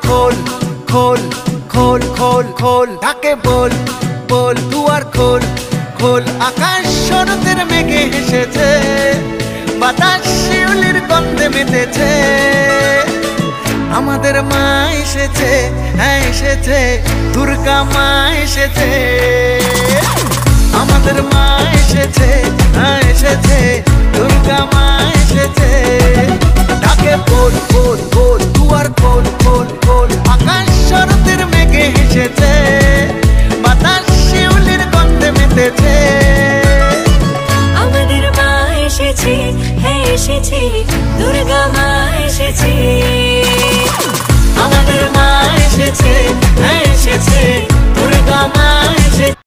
খোল খোল খোল খোল খোল ঢাকে বল বল দুয়ার খোল খোল। আকাশ শরতের মেঘে হেসেছে, বাতাস শিউলির গন্ধে মেতেছে। আমাদের মা এসেছে, হ্যাঁ এসেছে, দুর্গা মা এসেছে। আমাদের মা এসেছে, হ্যাঁ এসেছে, দুর্গা মা এসেছে। ঢাকে বল বল বল দুয়ার খোল খোল খোল। আকাশ শরতের মেঘে হেসেছে, বাতাস শিউলির গন্ধে মেতেছে। আমাদের মা এসেছে, হ্যাঁ এসেছে,